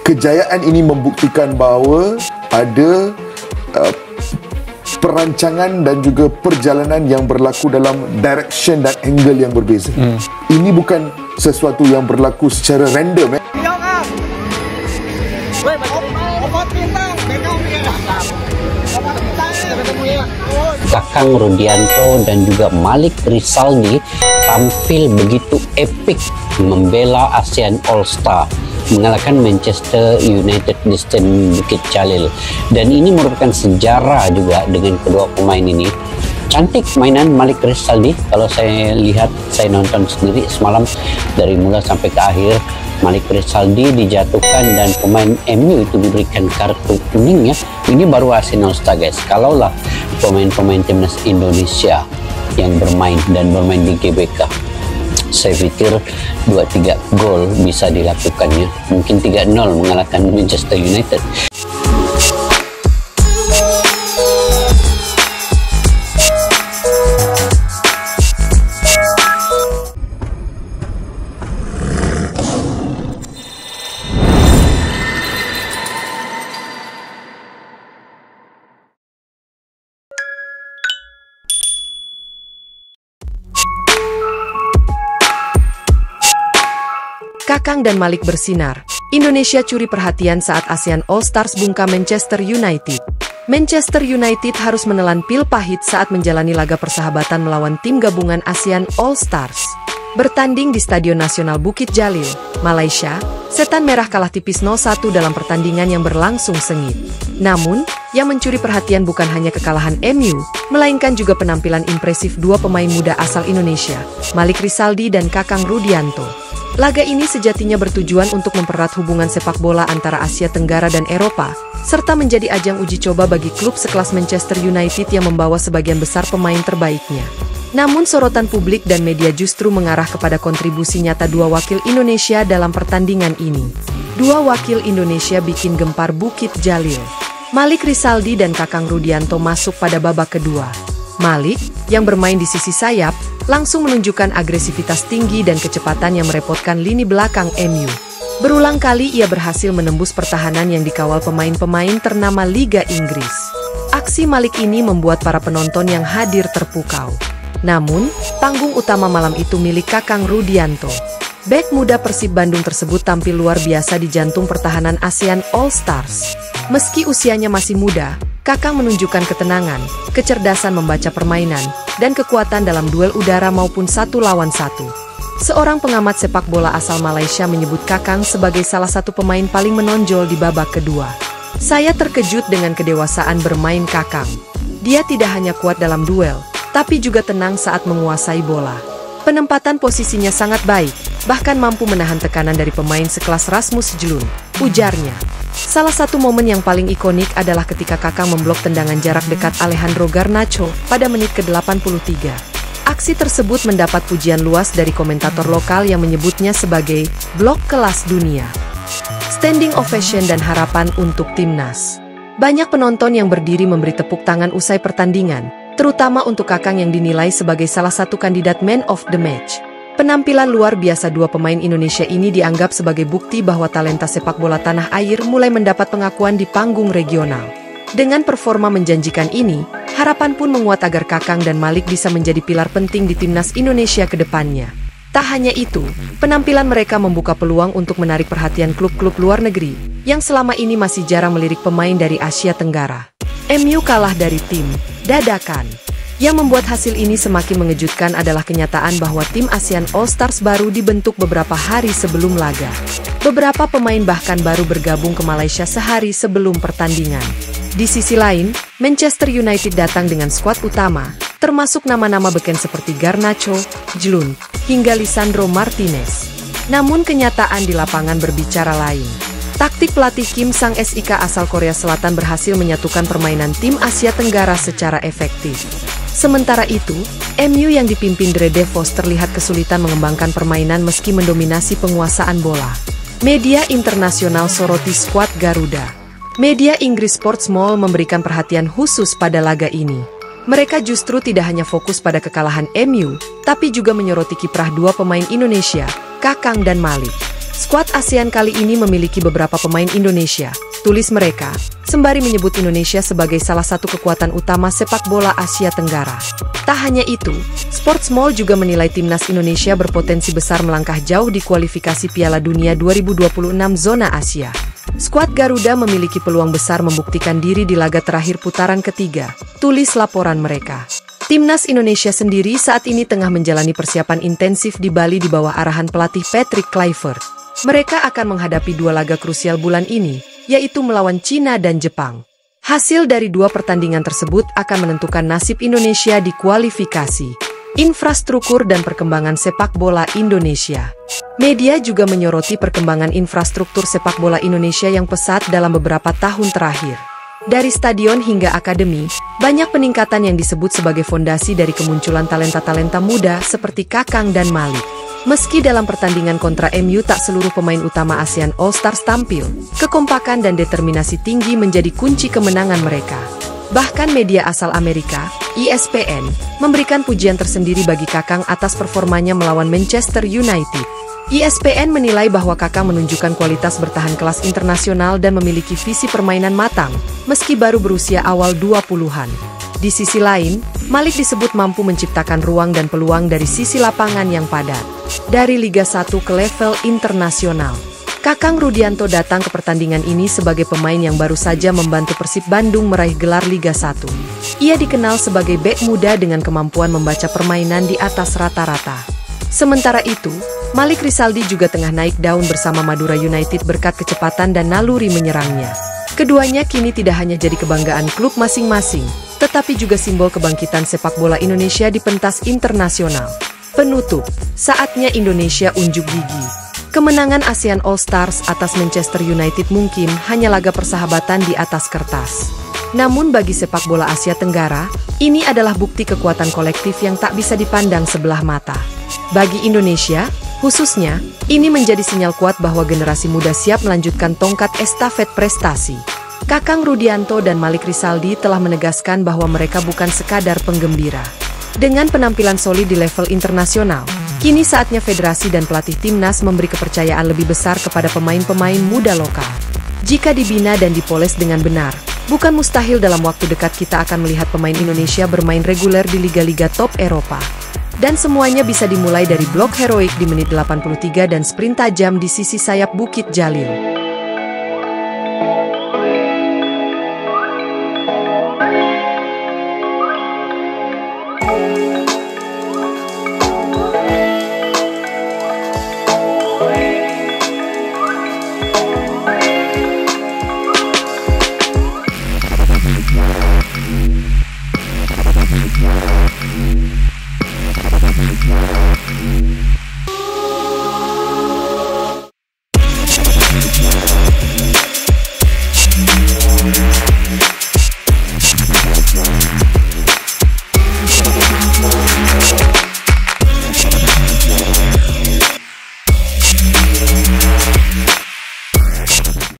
kejayaan ini membuktikan bahawa ada perancangan dan juga perjalanan yang berlaku dalam direction dan angle yang berbeza. Ini bukan sesuatu yang berlaku secara random. Kakang Rudianto dan juga Malik Rizaldi tampil begitu epik membela ASEAN All Star, mengalahkan Manchester United di Stadion Bukit Jalil. Dan ini merupakan sejarah juga dengan kedua pemain ini. Cantik mainan Malik Rizaldi, kalau saya lihat, saya nonton sendiri semalam dari mula sampai ke akhir. Malik Rizaldi dijatuhkan dan pemain MU itu diberikan kartu kuning ya. Ini baru ASEAN All Star guys. Kalaulah pemain-pemain timnas Indonesia yang bermain di GBK, saya pikir 2-3 gol bisa dilakukannya. Mungkin 3-0 mengalahkan Manchester United. Kakang dan Malik bersinar. Indonesia curi perhatian saat ASEAN All Stars bungkam Manchester United. Manchester United harus menelan pil pahit saat menjalani laga persahabatan melawan tim gabungan ASEAN All Stars. Bertanding di Stadion Nasional Bukit Jalil, Malaysia, Setan Merah kalah tipis 0-1 dalam pertandingan yang berlangsung sengit. Namun, yang mencuri perhatian bukan hanya kekalahan MU, melainkan juga penampilan impresif dua pemain muda asal Indonesia, Malik Rizaldi dan Kakang Rudianto. Laga ini sejatinya bertujuan untuk mempererat hubungan sepak bola antara Asia Tenggara dan Eropa, serta menjadi ajang uji coba bagi klub sekelas Manchester United yang membawa sebagian besar pemain terbaiknya. Namun sorotan publik dan media justru mengarah kepada kontribusi nyata dua wakil Indonesia dalam pertandingan ini. Dua wakil Indonesia bikin gempar Bukit Jalil. Malik Rizaldi dan Kakang Rudianto masuk pada babak kedua. Malik, yang bermain di sisi sayap, langsung menunjukkan agresivitas tinggi dan kecepatan yang merepotkan lini belakang MU. Berulang kali ia berhasil menembus pertahanan yang dikawal pemain-pemain ternama Liga Inggris. Aksi Malik ini membuat para penonton yang hadir terpukau. Namun, panggung utama malam itu milik Kakang Rudianto. Bek muda Persib Bandung tersebut tampil luar biasa di jantung pertahanan ASEAN All Stars. Meski usianya masih muda, Kakang menunjukkan ketenangan, kecerdasan membaca permainan, dan kekuatan dalam duel udara maupun 1 lawan 1. Seorang pengamat sepak bola asal Malaysia menyebut Kakang sebagai salah satu pemain paling menonjol di babak kedua. Saya terkejut dengan kedewasaan bermain Kakang. Dia tidak hanya kuat dalam duel, tapi juga tenang saat menguasai bola. Penempatan posisinya sangat baik, bahkan mampu menahan tekanan dari pemain sekelas Rasmus Højlund, ujarnya. Salah satu momen yang paling ikonik adalah ketika Kakang memblok tendangan jarak dekat Alejandro Garnacho pada menit ke-83. Aksi tersebut mendapat pujian luas dari komentator lokal yang menyebutnya sebagai blok kelas dunia. Standing ovation dan harapan untuk timnas. Banyak penonton yang berdiri memberi tepuk tangan usai pertandingan, terutama untuk Kakang yang dinilai sebagai salah satu kandidat man of the match. Penampilan luar biasa dua pemain Indonesia ini dianggap sebagai bukti bahwa talenta sepak bola tanah air mulai mendapat pengakuan di panggung regional. Dengan performa menjanjikan ini, harapan pun menguat agar Kakang dan Malik bisa menjadi pilar penting di timnas Indonesia ke depannya. Tak hanya itu, penampilan mereka membuka peluang untuk menarik perhatian klub-klub luar negeri, yang selama ini masih jarang melirik pemain dari Asia Tenggara. MU kalah dari tim dadakan. Yang membuat hasil ini semakin mengejutkan adalah kenyataan bahwa tim ASEAN All Stars baru dibentuk beberapa hari sebelum laga. Beberapa pemain bahkan baru bergabung ke Malaysia sehari sebelum pertandingan. Di sisi lain, Manchester United datang dengan skuad utama, termasuk nama-nama beken seperti Garnacho, Højlund, hingga Lisandro Martinez. Namun kenyataan di lapangan berbicara lain. Taktik pelatih Kim Sang-sik asal Korea Selatan berhasil menyatukan permainan tim Asia Tenggara secara efektif. Sementara itu, MU yang dipimpin Dre DeVos terlihat kesulitan mengembangkan permainan meski mendominasi penguasaan bola. Media internasional soroti skuad Garuda. Media Inggris Sports Mall memberikan perhatian khusus pada laga ini. Mereka justru tidak hanya fokus pada kekalahan MU, tapi juga menyoroti kiprah dua pemain Indonesia, Kakang dan Malik. Skuad ASEAN kali ini memiliki beberapa pemain Indonesia, tulis mereka, sembari menyebut Indonesia sebagai salah satu kekuatan utama sepak bola Asia Tenggara. Tak hanya itu, Sportsmall juga menilai timnas Indonesia berpotensi besar melangkah jauh di kualifikasi Piala Dunia 2026 zona Asia. Skuad Garuda memiliki peluang besar membuktikan diri di laga terakhir putaran ketiga, tulis laporan mereka. Timnas Indonesia sendiri saat ini tengah menjalani persiapan intensif di Bali di bawah arahan pelatih Patrick Kluivert. Mereka akan menghadapi dua laga krusial bulan ini, yaitu melawan Cina dan Jepang. Hasil dari dua pertandingan tersebut akan menentukan nasib Indonesia di kualifikasi. Infrastruktur dan perkembangan sepak bola Indonesia. Media juga menyoroti perkembangan infrastruktur sepak bola Indonesia yang pesat dalam beberapa tahun terakhir. Dari stadion hingga akademi, banyak peningkatan yang disebut sebagai fondasi dari kemunculan talenta-talenta muda seperti Kakang dan Malik. Meski dalam pertandingan kontra MU tak seluruh pemain utama ASEAN All Stars tampil, kekompakan dan determinasi tinggi menjadi kunci kemenangan mereka. Bahkan media asal Amerika, ESPN, memberikan pujian tersendiri bagi Kakang atas performanya melawan Manchester United. ESPN menilai bahwa Kakang menunjukkan kualitas bertahan kelas internasional dan memiliki visi permainan matang, meski baru berusia awal 20-an. Di sisi lain, Malik disebut mampu menciptakan ruang dan peluang dari sisi lapangan yang padat. Dari Liga 1 ke level internasional, Kakang Rudianto datang ke pertandingan ini sebagai pemain yang baru saja membantu Persib Bandung meraih gelar Liga 1. Ia dikenal sebagai bek muda dengan kemampuan membaca permainan di atas rata-rata. Sementara itu, Malik Rizaldi juga tengah naik daun bersama Madura United berkat kecepatan dan naluri menyerangnya. Keduanya kini tidak hanya jadi kebanggaan klub masing-masing, tetapi juga simbol kebangkitan sepak bola Indonesia di pentas internasional. Penutup, saatnya Indonesia unjuk gigi. Kemenangan ASEAN All Stars atas Manchester United mungkin hanya laga persahabatan di atas kertas. Namun bagi sepak bola Asia Tenggara, ini adalah bukti kekuatan kolektif yang tak bisa dipandang sebelah mata. Bagi Indonesia, khususnya, ini menjadi sinyal kuat bahwa generasi muda siap melanjutkan tongkat estafet prestasi. Kakang Rudianto dan Malik Rizaldi telah menegaskan bahwa mereka bukan sekadar penggembira. Dengan penampilan solid di level internasional, kini saatnya federasi dan pelatih timnas memberi kepercayaan lebih besar kepada pemain-pemain muda lokal. Jika dibina dan dipoles dengan benar, bukan mustahil dalam waktu dekat kita akan melihat pemain Indonesia bermain reguler di liga-liga top Eropa. Dan semuanya bisa dimulai dari blok heroik di menit 83 dan sprint tajam di sisi sayap Bukit Jalil.